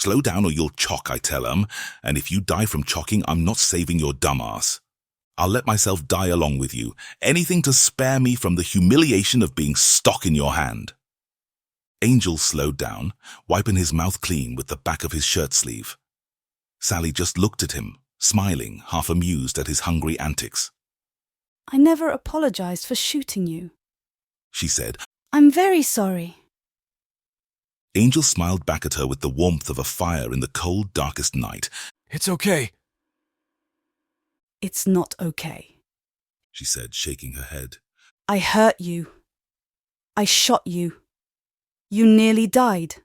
Slow down or you'll chock, I tell 'em, and if you die from chocking, I'm not saving your dumbass. I'll let myself die along with you, anything to spare me from the humiliation of being stock in your hand. Angel slowed down, wiping his mouth clean with the back of his shirt sleeve. Sally just looked at him, smiling, half amused at his hungry antics. I never apologized for shooting you, she said. I'm very sorry. Angel smiled back at her with the warmth of a fire in the cold, darkest night. It's okay. It's not okay, she said, shaking her head. I hurt you. I shot you. You nearly died.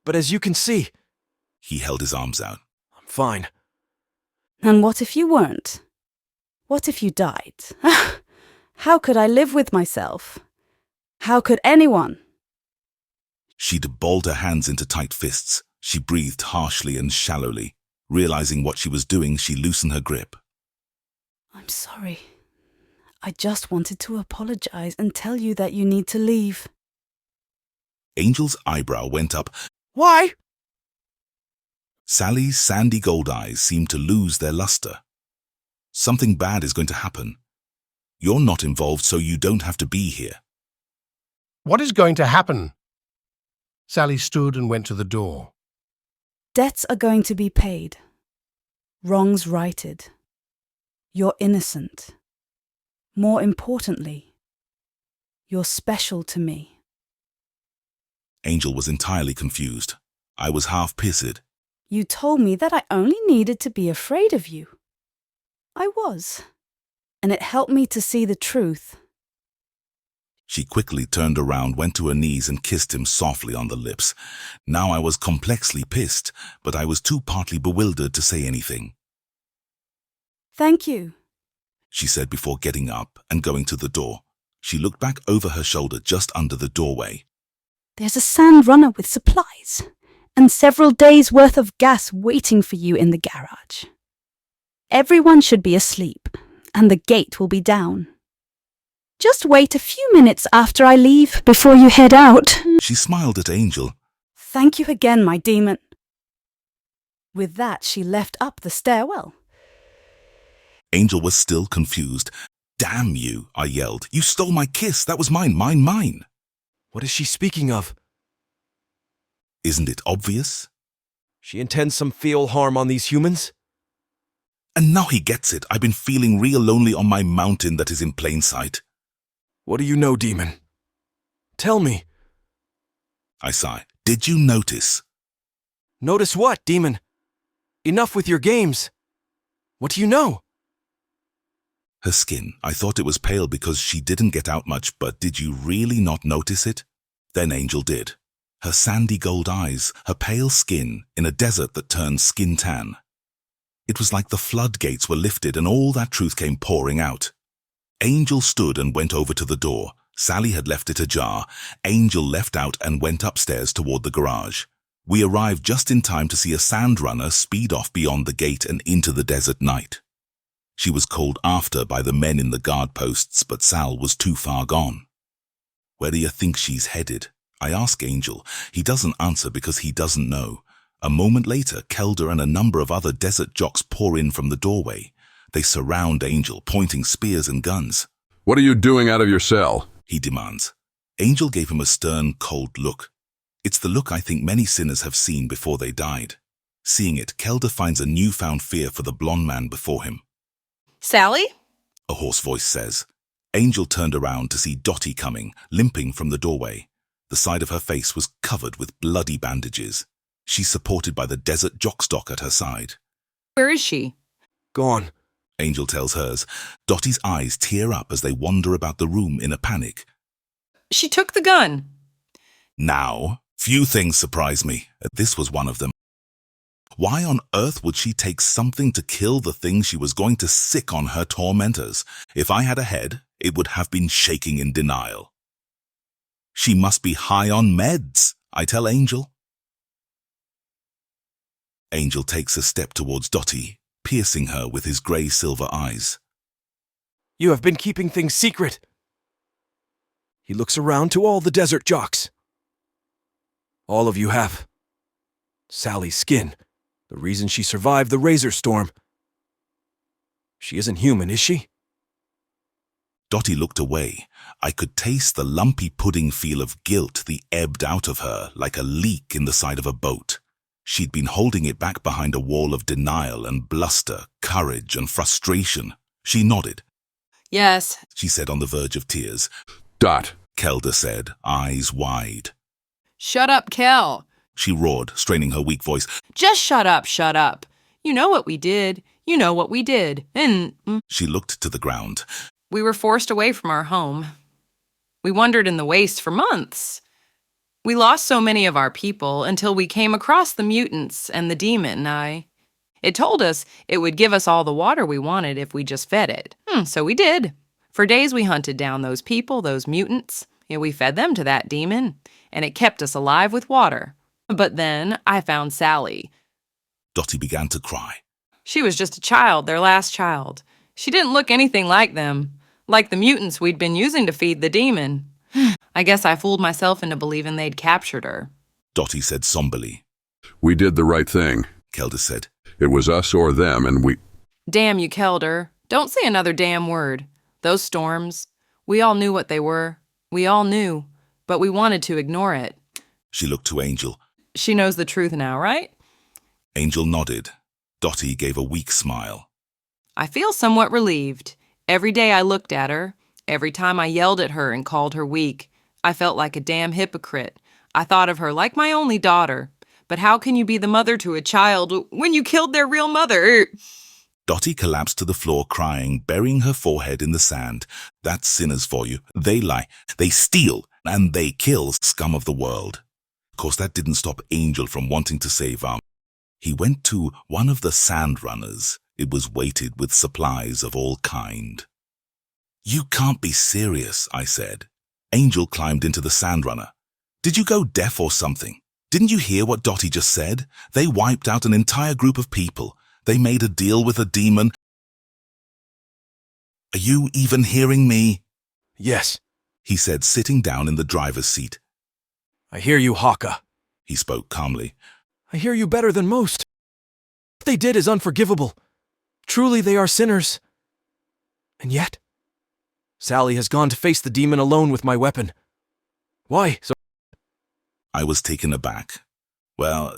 But as you can see, he held his arms out. I'm fine. And what if you weren't? What if you died? How could I live with myself? How could anyone? She'd balled her hands into tight fists. She breathed harshly and shallowly. Realizing what she was doing, she loosened her grip. I'm sorry. I just wanted to apologize and tell you that you need to leave. Angel's eyebrow went up. Why? Sally's sandy gold eyes seemed to lose their luster. Something bad is going to happen. You're not involved, so you don't have to be here. What is going to happen? Sally stood and went to the door. Debts are going to be paid. Wrongs righted. You're innocent. More importantly, you're special to me. Angel was entirely confused. I was half pissed. You told me that I only needed to be afraid of you. I was. And it helped me to see the truth. She quickly turned around, went to her knees and kissed him softly on the lips. Now I was complexly pissed, but I was too partly bewildered to say anything. Thank you, she said before getting up and going to the door. She looked back over her shoulder just under the doorway. There's a sand runner with supplies and several days' worth of gas waiting for you in the garage. Everyone should be asleep and the gate will be down. Just wait a few minutes after I leave before you head out. She smiled at Angel. Thank you again, my demon. With that, she left up the stairwell. Angel was still confused. Damn you, I yelled. You stole my kiss. That was mine, mine, mine. What is she speaking of? Isn't it obvious? She intends some feal harm on these humans? And now he gets it. I've been feeling real lonely on my mountain that is in plain sight. What do you know, demon? Tell me. I sighed. Did you notice? Notice what, demon? Enough with your games. What do you know? Her skin. I thought it was pale because she didn't get out much, but did you really not notice it? Then Angel did. Her sandy gold eyes, her pale skin in a desert that turned skin tan. It was like the floodgates were lifted and all that truth came pouring out. Angel stood and went over to the door. Sally had left it ajar. Angel left out and went upstairs toward the garage. We arrived just in time to see a sand runner speed off beyond the gate and into the desert night. She was called after by the men in the guard posts, but Sal was too far gone. Where do you think she's headed? I ask Angel. He doesn't answer because he doesn't know. A moment later, Kelder and a number of other desert jocks pour in from the doorway. They surround Angel, pointing spears and guns. What are you doing out of your cell? He demands. Angel gave him a stern, cold look. It's the look I think many sinners have seen before they died. Seeing it, Kelder finds a newfound fear for the blonde man before him. Sally? A hoarse voice says. Angel turned around to see Dottie coming, limping from the doorway. The side of her face was covered with bloody bandages. She's supported by the desert jockstock at her side. Where is she? Gone. Angel tells hers. Dottie's eyes tear up as they wander about the room in a panic. She took the gun. Now, few things surprise me. This was one of them. Why on earth would she take something to kill the thing she was going to sick on her tormentors? If I had a head, it would have been shaking in denial. She must be high on meds, I tell Angel. Angel takes a step towards Dottie, piercing her with his grey-silver eyes. You have been keeping things secret. He looks around to all the desert jocks. All of you have. Sally's skin. The reason she survived the razor storm. She isn't human, is she? Dottie looked away. I could taste the lumpy pudding feel of guilt that ebbed out of her like a leak in the side of a boat. She'd been holding it back behind a wall of denial and bluster, courage and frustration. She nodded. Yes. She said on the verge of tears. Dot. Kelda said, eyes wide. Shut up, Kel. She roared, straining her weak voice. Just shut up, shut up. You know what we did. You know what we did. And She looked to the ground. we were forced away from our home. We wandered in the waste for months. We lost so many of our people until we came across the mutants and the demon. It told us it would give us all the water we wanted if we just fed it. So we did. For days we hunted down those people, those mutants. We fed them to that demon, and it kept us alive with water. But then I found Sally. Dottie began to cry. She was just a child, their last child. She didn't look anything like them, like the mutants we'd been using to feed the demon. I guess I fooled myself into believing they'd captured her. Dottie said somberly. We did the right thing. Kelda said. It was us or them, and we... Damn you, Kelder. Don't say another damn word. Those storms, we all knew what they were. We all knew, but we wanted to ignore it. She looked to Angel. She knows the truth now, right? Angel nodded. Dottie gave a weak smile. I feel somewhat relieved. Every day I looked at her, every time I yelled at her and called her weak, I felt like a damn hypocrite. I thought of her like my only daughter. But how can you be the mother to a child when you killed their real mother? Dottie collapsed to the floor crying, burying her forehead in the sand. That's sinners for you. They lie, they steal, and they kill, scum of the world. Of course, that didn't stop Angel from wanting to save He went to one of the sand runners. It was weighted with supplies of all kind. You can't be serious, I said. Angel climbed into the sand runner. Did you go deaf or something? Didn't you hear what Dottie just said? They wiped out an entire group of people. They made a deal with a demon. Are you even hearing me? Yes. He said, sitting down in the driver's seat. I hear you, Haka. He spoke calmly. I hear you better than most. What they did is unforgivable. Truly they are sinners. And yet, Sally has gone to face the demon alone with my weapon. Why so? I was taken aback. Well,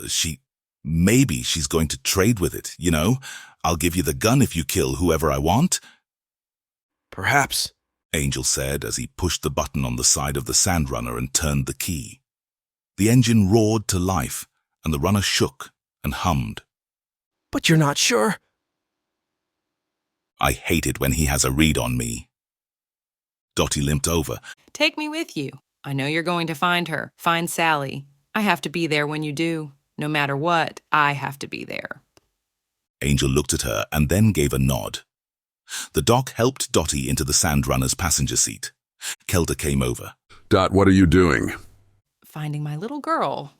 maybe she's going to trade with it, you know? I'll give you the gun if you kill whoever I want. Perhaps, Angel said as he pushed the button on the side of the sand runner and turned the key. The engine roared to life, and the runner shook and hummed. But you're not sure? I hate it when he has a read on me. Dottie limped over. Take me with you. I know you're going to find her. Find Sally. I have to be there when you do. No matter what, I have to be there. Angel looked at her and then gave a nod. The doc helped Dottie into the sand runner's passenger seat. Kelda came over. Dot, what are you doing? Finding my little girl.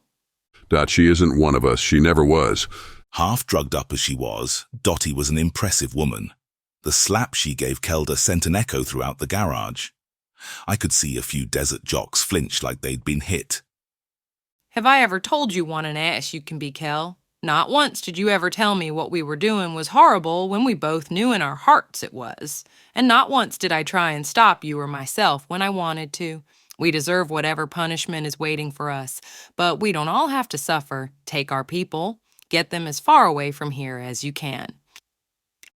Dot, she isn't one of us. She never was. Half drugged up as she was, Dottie was an impressive woman. The slap she gave Kelda sent an echo throughout the garage. I could see a few desert jocks flinch like they'd been hit. Have I ever told you what an ass you can be, Kel? Not once did you ever tell me what we were doing was horrible when we both knew in our hearts it was. And not once did I try and stop you or myself when I wanted to. We deserve whatever punishment is waiting for us, but we don't all have to suffer. Take our people. Get them as far away from here as you can.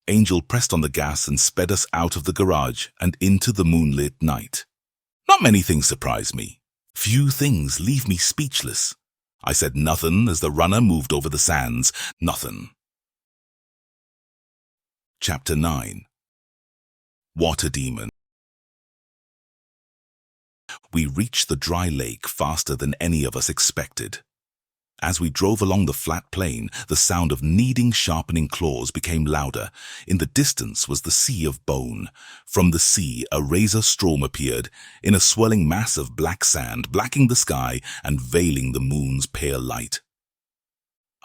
Angel pressed on the gas and sped us out of the garage and into the moonlit night. Not many things surprise me. Few things leave me speechless. I said nothing as the runner moved over the sands. Nothing. Chapter 9. Water Demon. We reached the dry lake faster than any of us expected. As we drove along the flat plain, the sound of kneading, sharpening claws became louder. In the distance was the sea of bone. From the sea, a razor storm appeared, in a swirling mass of black sand, blacking the sky and veiling the moon's pale light.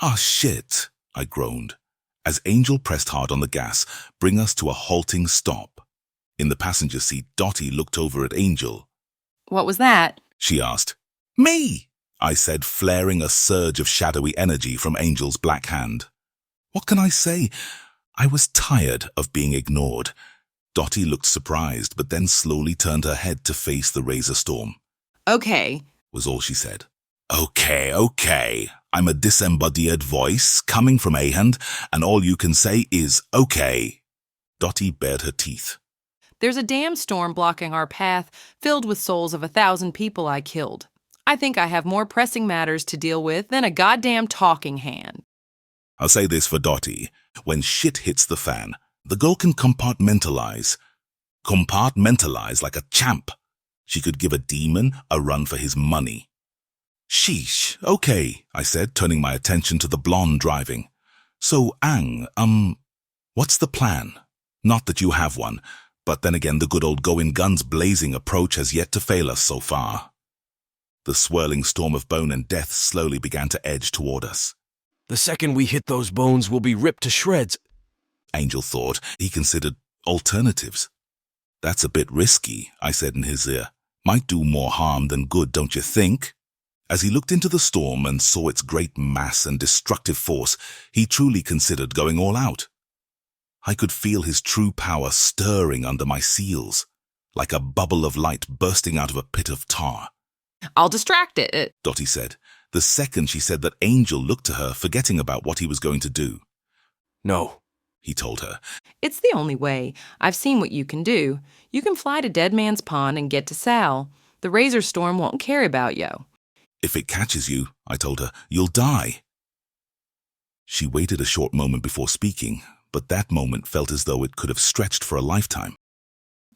"Ah, shit," I groaned, as Angel pressed hard on the gas, bring us to a halting stop. In the passenger seat, Dottie looked over at Angel. What was that? She asked. "Me!" I said, flaring a surge of shadowy energy from Angel's black hand. What can I say? I was tired of being ignored. Dottie looked surprised, but then slowly turned her head to face the razor storm. Okay. Was all she said. Okay. I'm a disembodied voice coming from Ahand, and all you can say is okay. Dottie bared her teeth. There's a damn storm blocking our path, filled with souls of 1,000 people I killed. I think I have more pressing matters to deal with than a goddamn talking hand. I'll say this for Dottie. When shit hits the fan, the girl can compartmentalize. Compartmentalize like a champ. She could give a demon a run for his money. Sheesh, okay, I said, turning my attention to the blonde driving. So, Ang, what's the plan? Not that you have one, but then again the good old go-in-guns blazing approach has yet to fail us so far. The swirling storm of bone and death slowly began to edge toward us. The second we hit those bones, we'll be ripped to shreds. Angel thought. He considered alternatives. That's a bit risky, I said in his ear. Might do more harm than good, don't you think? As he looked into the storm and saw its great mass and destructive force, he truly considered going all out. I could feel his true power stirring under my seals, like a bubble of light bursting out of a pit of tar. I'll distract it. Dottie said. The second she said that, Angel looked to her, forgetting about what he was going to do. No, he told her. It's the only way. I've seen what you can do. You can fly to Dead Man's Pond and get to Sal. The razor storm won't care about you. If it catches you, I told her, you'll die. She waited a short moment before speaking, but that moment felt as though it could have stretched for a lifetime.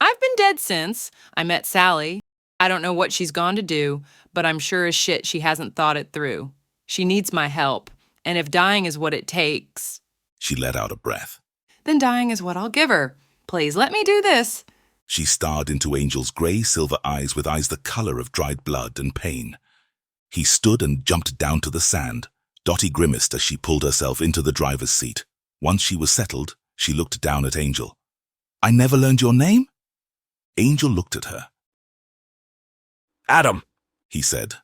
I've been dead since. I met Sally. I don't know what she's gone to do, but I'm sure as shit she hasn't thought it through. She needs my help, and if dying is what it takes... She let out a breath. Then dying is what I'll give her. Please let me do this. She stared into Angel's grey-silver eyes with eyes the color of dried blood and pain. He stood and jumped down to the sand. Dottie grimaced as she pulled herself into the driver's seat. Once she was settled, she looked down at Angel. I never learned your name? Angel looked at her. Adam, he said.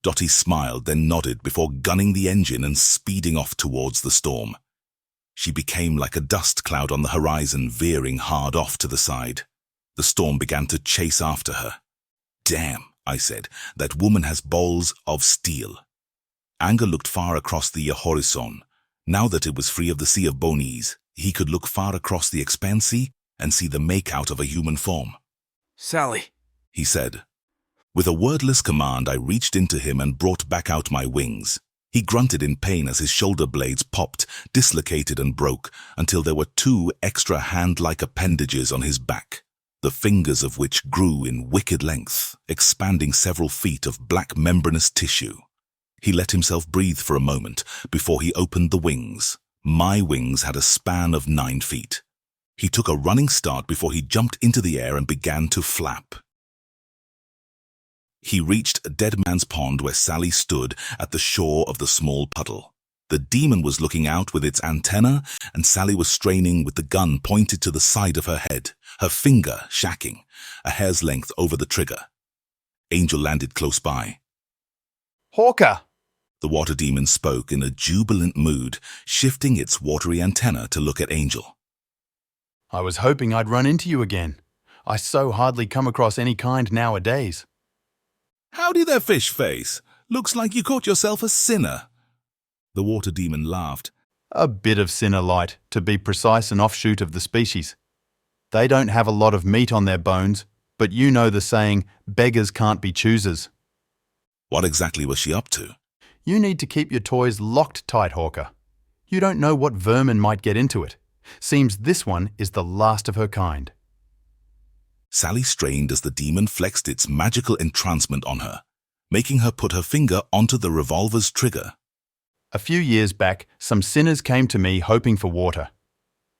Dottie smiled, then nodded before gunning the engine and speeding off towards the storm. She became like a dust cloud on the horizon, veering hard off to the side. The storm began to chase after her. Damn, I said, that woman has balls of steel. Anger looked far across the horizon. Now that it was free of the Sea of Bonies, he could look far across the expanse and see the make-out of a human form. Sally, he said. With a wordless command, I reached into him and brought back out my wings. He grunted in pain as his shoulder blades popped, dislocated and broke, until there were 2 extra hand-like appendages on his back, the fingers of which grew in wicked length, expanding several feet of black membranous tissue. He let himself breathe for a moment before he opened the wings. My wings had a span of 9 feet. He took a running start before he jumped into the air and began to flap. He reached Dead Man's Pond where Sally stood at the shore of the small puddle. The demon was looking out with its antenna, and Sally was straining with the gun pointed to the side of her head, her finger shacking, a hair's length over the trigger. Angel landed close by. Hawker! The water demon spoke in a jubilant mood, shifting its watery antenna to look at Angel. I was hoping I'd run into you again. I so hardly come across any kind nowadays. Howdy there, fish face. Looks like you caught yourself a sinner. The water demon laughed. A bit of sinner light, to be precise, an offshoot of the species. They don't have a lot of meat on their bones, but you know the saying, beggars can't be choosers. What exactly was she up to? You need to keep your toys locked tight, Hawker. You don't know what vermin might get into it. Seems this one is the last of her kind. Sally strained as the demon flexed its magical entrancement on her, making her put her finger onto the revolver's trigger. A few years back, some sinners came to me hoping for water.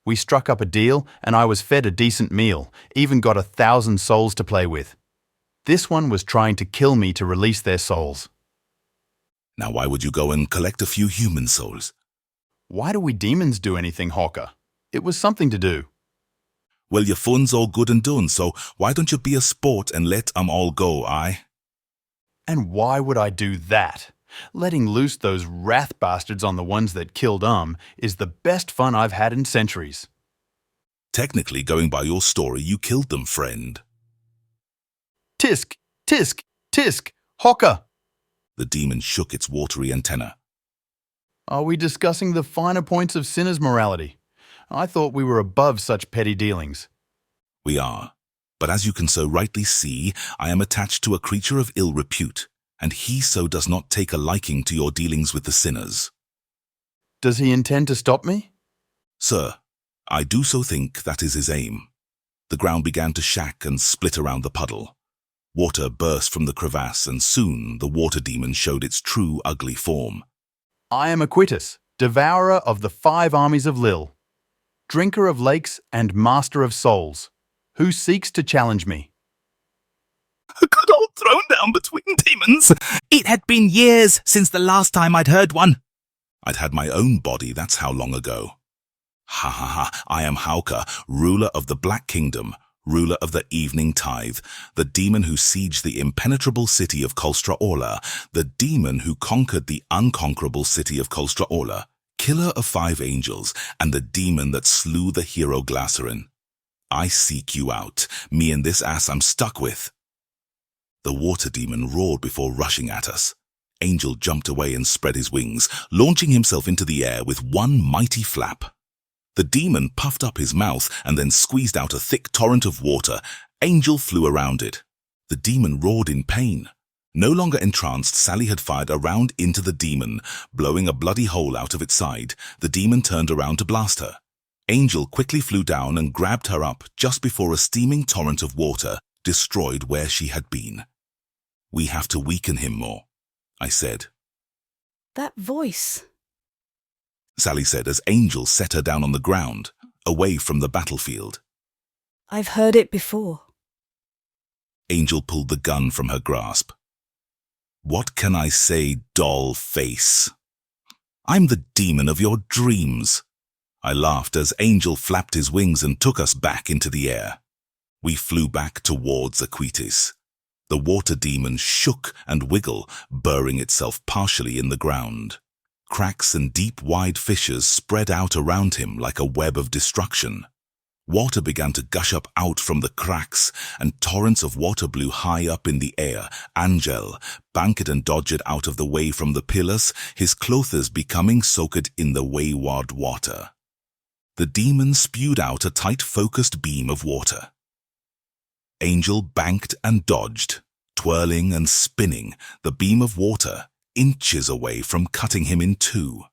We struck up a deal and I was fed a decent meal, even got 1,000 souls to play with. This one was trying to kill me to release their souls. Now why would you go and collect a few human souls? Why do we demons do anything, Hawker? It was something to do. Well, your fun's all good and done, so why don't you be a sport and let 'em all go, aye? And why would I do that? Letting loose those wrath bastards on the ones that killed is the best fun I've had in centuries. Technically, going by your story, you killed them, friend. Tisk, tisk, tisk, Hocker! The demon shook its watery antenna. Are we discussing the finer points of sinners' morality? I thought we were above such petty dealings. We are. But as you can so rightly see, I am attached to a creature of ill repute, and he so does not take a liking to your dealings with the sinners. Does he intend to stop me? Sir, I do so think that is his aim. The ground began to shack and split around the puddle. Water burst from the crevasse, and soon the water demon showed its true ugly form. I am Aquitus, devourer of the 5 armies of Lil, drinker of lakes and master of souls. Who seeks to challenge me? A good old throne down between demons. It had been years since the last time I'd heard one. I'd had my own body, that's how long ago. Ha ha ha, I am Hauka, ruler of the Black Kingdom, ruler of the Evening Tithe, the demon who sieged the impenetrable city of Kolstra Orla, the demon who conquered the unconquerable city of Kolstra Orla, killer of 5 angels, and the demon that slew the hero Glasserin. I seek you out, me and this ass I'm stuck with. The water demon roared before rushing at us. Angel jumped away and spread his wings, launching himself into the air with one mighty flap. The demon puffed up his mouth and then squeezed out a thick torrent of water. Angel flew around it. The demon roared in pain. No longer entranced, Sally had fired a round into the demon, blowing a bloody hole out of its side. The demon turned around to blast her. Angel quickly flew down and grabbed her up just before a steaming torrent of water destroyed where she had been. We have to weaken him more, I said. That voice. Sally said as Angel set her down on the ground, away from the battlefield. I've heard it before. Angel pulled the gun from her grasp. What can I say, doll face? I'm the demon of your dreams. I laughed as Angel flapped his wings and took us back into the air. We flew back towards Aquitus. The water demon shook and wiggled, burrowing itself partially in the ground. Cracks and deep, wide fissures spread out around him like a web of destruction. Water began to gush up out from the cracks, and torrents of water blew high up in the air. Angel banked and dodged out of the way from the pillars, his clothes becoming soaked in the wayward water. The demon spewed out a tight, focused beam of water. Angel banked and dodged, twirling and spinning, the beam of water inches away from cutting him in 2.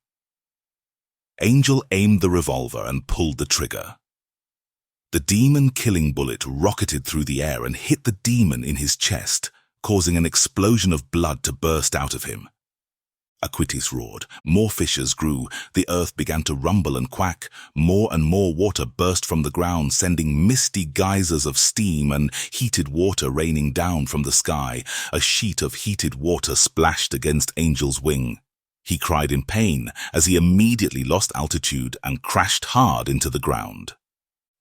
Angel aimed the revolver and pulled the trigger. The demon-killing bullet rocketed through the air and hit the demon in his chest, causing an explosion of blood to burst out of him. Aquitus roared. More fissures grew. The earth began to rumble and quack. More and more water burst from the ground, sending misty geysers of steam and heated water raining down from the sky. A sheet of heated water splashed against Angel's wing. He cried in pain as he immediately lost altitude and crashed hard into the ground.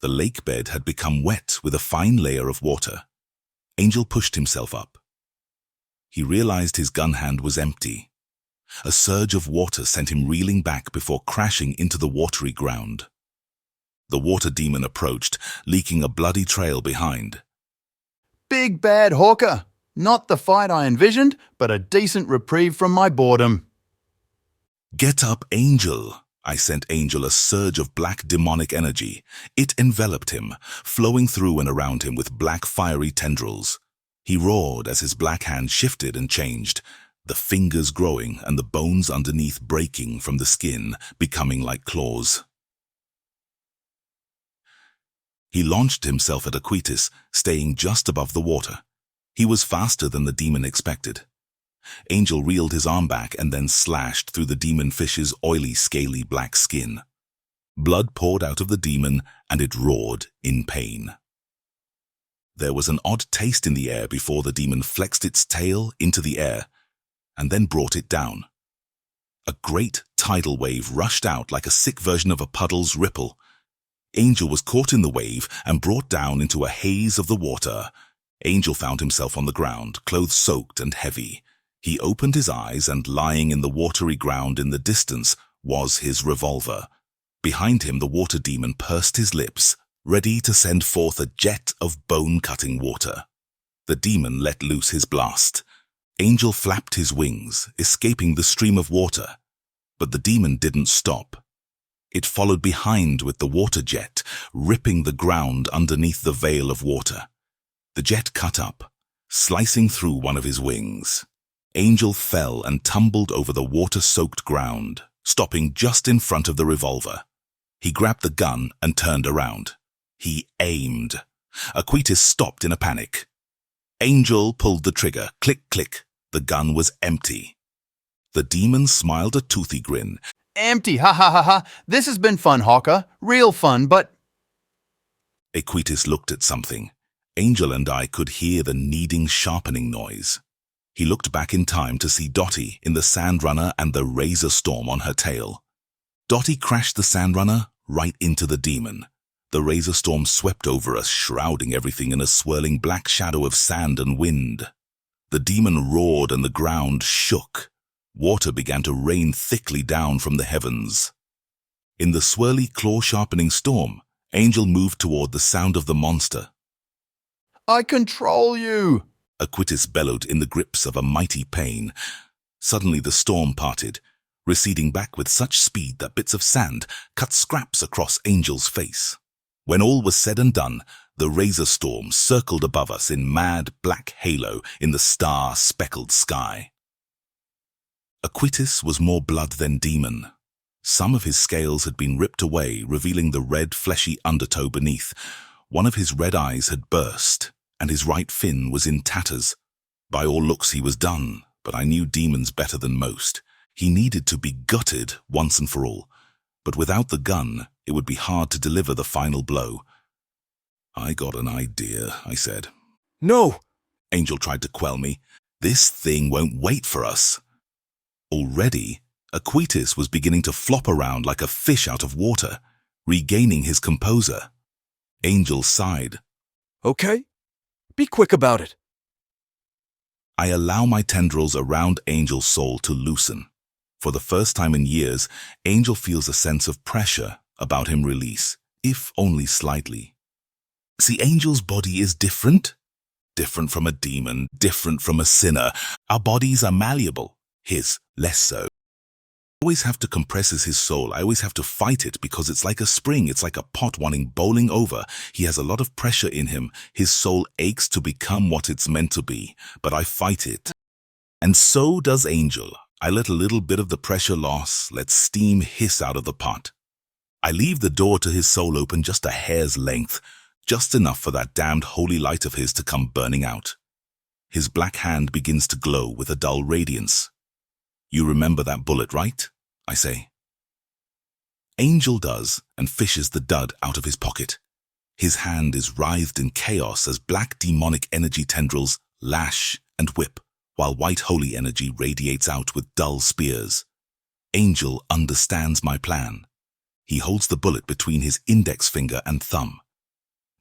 The lake bed had become wet with a fine layer of water. Angel pushed himself up. He realized his gun hand was empty. A surge of water sent him reeling back before crashing into the watery ground. The water demon approached, leaking a bloody trail behind. Big bad Hawker! Not the fight I envisioned, but a decent reprieve from my boredom. Get up, Angel! I sent Angel a surge of black demonic energy. It enveloped him, flowing through and around him with black fiery tendrils. He roared as his black hand shifted and changed, the fingers growing and the bones underneath breaking from the skin, becoming like claws. He launched himself at Aquitus, staying just above the water. He was faster than the demon expected. Angel reeled his arm back and then slashed through the demon fish's oily, scaly black skin. Blood poured out of the demon, and it roared in pain. There was an odd taste in the air before the demon flexed its tail into the air, and then brought it down. A great tidal wave rushed out like a sick version of a puddle's ripple. Angel was caught in the wave and brought down into a haze of the water. Angel found himself on the ground, clothes soaked and heavy. He opened his eyes, and lying in the watery ground in the distance was his revolver. Behind him, the water demon pursed his lips, ready to send forth a jet of bone-cutting water. The demon let loose his blast. Angel flapped his wings, escaping the stream of water. But the demon didn't stop. It followed behind with the water jet, ripping the ground underneath the veil of water. The jet cut up, slicing through one of his wings. Angel fell and tumbled over the water-soaked ground, stopping just in front of the revolver. He grabbed the gun and turned around. He aimed. Aquitas stopped in a panic. Angel pulled the trigger. Click, click. The gun was empty. The demon smiled a toothy grin. Empty, ha ha ha ha. This has been fun, Hawker. Real fun, but... Aquitas looked at something. Angel and I could hear the kneading, sharpening noise. He looked back in time to see Dottie in the Sandrunner and the razor storm on her tail. Dottie crashed the Sandrunner right into the demon. The razor storm swept over us, shrouding everything in a swirling black shadow of sand and wind. The demon roared and the ground shook. Water began to rain thickly down from the heavens. In the swirly, claw-sharpening storm, Angel moved toward the sound of the monster. I control you! Aquitas bellowed in the grips of a mighty pain. Suddenly the storm parted, receding back with such speed that bits of sand cut scraps across Angel's face. When all was said and done, the razor storm circled above us in mad black halo in the star-speckled sky. Aquitas was more blood than demon. Some of his scales had been ripped away, revealing the red, fleshy undertow beneath. One of his red eyes had burst, and his right fin was in tatters. By all looks he was done, but I knew demons better than most. He needed to be gutted once and for all, but without the gun, it would be hard to deliver the final blow. I got an idea, I said. No! Angel tried to quell me. This thing won't wait for us. Already, Aquitas was beginning to flop around like a fish out of water, regaining his composure. Angel sighed. Okay. Be quick about it. I allow my tendrils around Angel's soul to loosen. For the first time in years, Angel feels a sense of pressure about him release, if only slightly. See, Angel's body is different. Different from a demon, different from a sinner. Our bodies are malleable. His, less so. I always have to compress his soul. I always have to fight it because it's like a spring. It's like a pot wanting bowling over. He has a lot of pressure in him. His soul aches to become what it's meant to be, but I fight it. And so does Angel. I let a little bit of the pressure loss, let steam hiss out of the pot. I leave the door to his soul open just a hair's length, just enough for that damned holy light of his to come burning out. His black hand begins to glow with a dull radiance. You remember that bullet, right? I say. Angel does, and fishes the dud out of his pocket. His hand is writhed in chaos as black demonic energy tendrils lash and whip, while white holy energy radiates out with dull spears. Angel understands my plan. He holds the bullet between his index finger and thumb.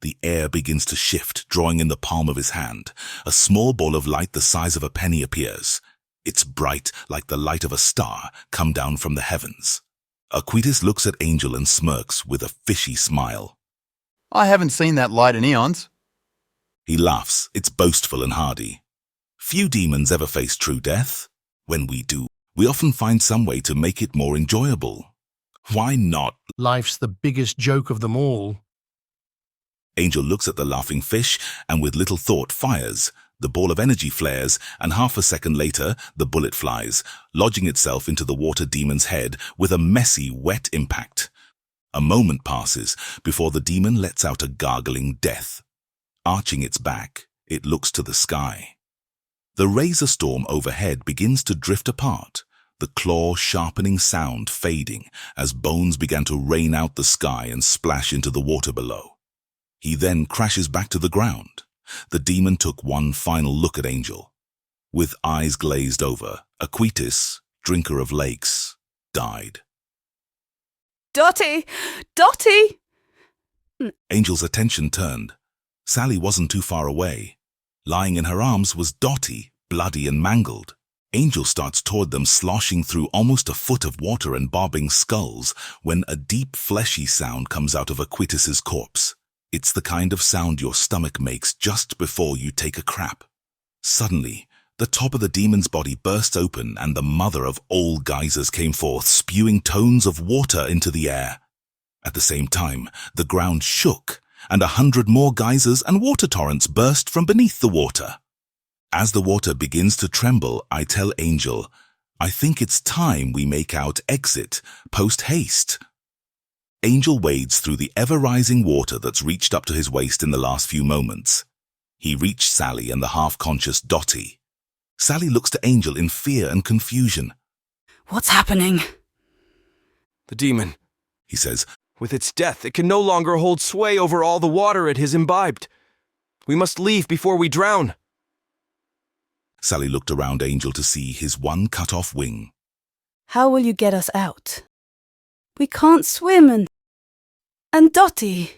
The air begins to shift, drawing in the palm of his hand. A small ball of light the size of a penny appears. It's bright like the light of a star come down from the heavens. Aquitas looks at Angel and smirks with a fishy smile. I haven't seen that light in eons. He laughs. It's boastful and hardy. Few demons ever face true death. When we do, we often find some way to make it more enjoyable. Why not? Life's the biggest joke of them all. Angel looks at the laughing fish and with little thought fires. The ball of energy flares, and half a second later, the bullet flies, lodging itself into the water demon's head with a messy, wet impact. A moment passes before the demon lets out a gargling death. Arching its back, it looks to the sky. The razor storm overhead begins to drift apart, the claw-sharpening sound fading as bones began to rain out the sky and splash into the water below. He then crashes back to the ground. The demon took one final look at Angel. With eyes glazed over, Aquitas, drinker of lakes, died. Dottie! Dottie! Angel's attention turned. Sally wasn't too far away. Lying in her arms was Dottie, bloody and mangled. Angel starts toward them, sloshing through almost a foot of water and bobbing skulls, when a deep, fleshy sound comes out of Aquitus's corpse. It's the kind of sound your stomach makes just before you take a crap. Suddenly, the top of the demon's body burst open and the mother of all geysers came forth, spewing tones of water into the air. At the same time, the ground shook, and 100 more geysers and water torrents burst from beneath the water. As the water begins to tremble, I tell Angel, I think it's time we make out exit, post-haste. Angel wades through the ever-rising water that's reached up to his waist in the last few moments. He reached Sally and the half-conscious Dottie. Sally looks to Angel in fear and confusion. What's happening? The demon. He says, With its death, it can no longer hold sway over all the water it has imbibed. We must leave before we drown. Sally looked around Angel to see his one cut-off wing. How will you get us out? We can't swim and Dottie.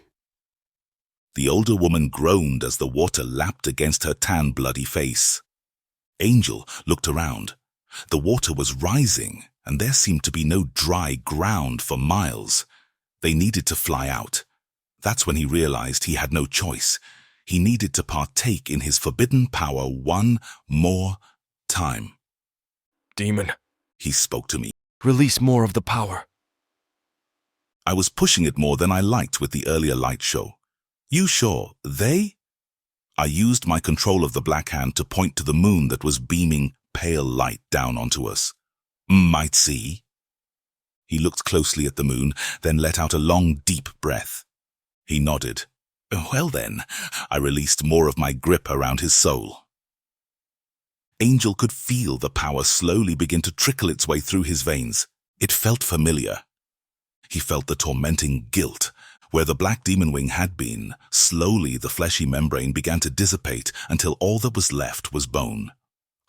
The older woman groaned as the water lapped against her tan, bloody face. Angel looked around. The water was rising, and there seemed to be no dry ground for miles. They needed to fly out. That's when he realized he had no choice. He needed to partake in his forbidden power one more time. Demon, He spoke to me. release more of the power. I was pushing it more than I liked with the earlier light show. You sure they? I used my control of the Black Hand to point to the moon that was beaming pale light down onto us. Might see. He looked closely at the moon, then let out a long, deep breath. He nodded. Well then, I released more of my grip around his soul. Angel could feel the power slowly begin to trickle its way through his veins. It felt familiar. He felt the tormenting guilt. Where the black demon wing had been, slowly the fleshy membrane began to dissipate until all that was left was bone.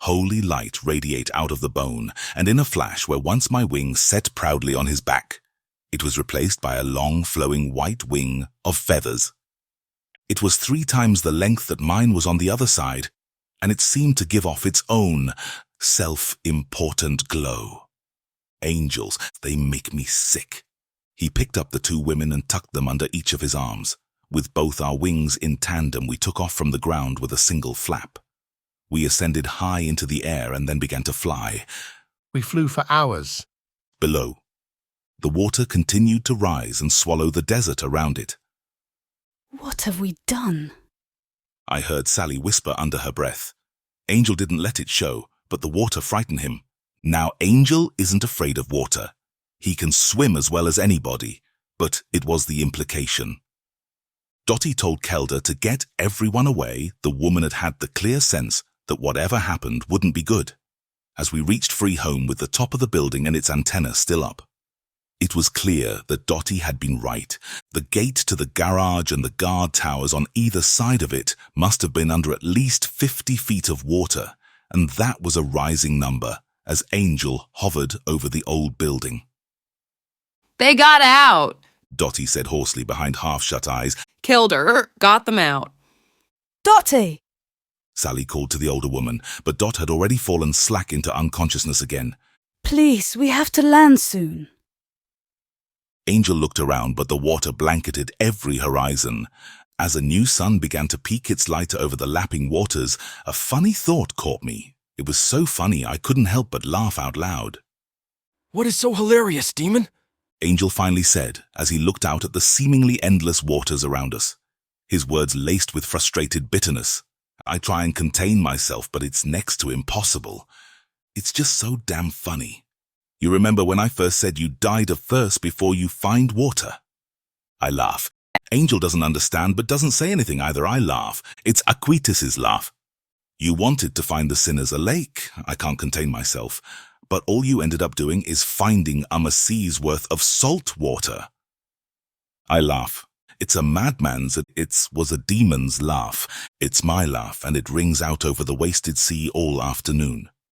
Holy light radiate out of the bone, and in a flash where once my wing set proudly on his back, it was replaced by a long flowing white wing of feathers. It was 3 times the length that mine was on the other side, and it seemed to give off its own self-important glow. Angels, they make me sick. He picked up the 2 women and tucked them under each of his arms. With both our wings in tandem, we took off from the ground with a single flap. We ascended high into the air and then began to fly. We flew for hours. Below, the water continued to rise and swallow the desert around it. What have we done? I heard Sally whisper under her breath. Angel didn't let it show, but the water frightened him. Now Angel isn't afraid of water. He can swim as well as anybody, but it was the implication. Dottie told Kelda to get everyone away. The woman had had the clear sense that whatever happened wouldn't be good, as we reached free home with the top of the building and its antenna still up. It was clear that Dottie had been right. The gate to the garage and the guard towers on either side of it must have been under at least 50 feet of water, and that was a rising number as Angel hovered over the old building. They got out. Dottie said hoarsely behind half-shut eyes. Killed her. Got them out. Dottie! Sally called to the older woman, but Dot had already fallen slack into unconsciousness again. Please, we have to land soon. Angel looked around, but the water blanketed every horizon. As a new sun began to peek its light over the lapping waters, a funny thought caught me. It was so funny I couldn't help but laugh out loud. What is so hilarious, demon? Angel finally said as he looked out at the seemingly endless waters around us. His words laced with frustrated bitterness. I try and contain myself, but it's next to impossible. It's just so damn funny. You remember when I first said you died of thirst before you find water? I laugh. Angel doesn't understand but doesn't say anything either. I laugh. It's Aquitus's laugh. You wanted to find the sinners a lake. I can't contain myself. But all you ended up doing is finding a sea's worth of salt water. I laugh. It's a madman's, it was a demon's laugh. It's my laugh, and it rings out over the wasted sea all afternoon.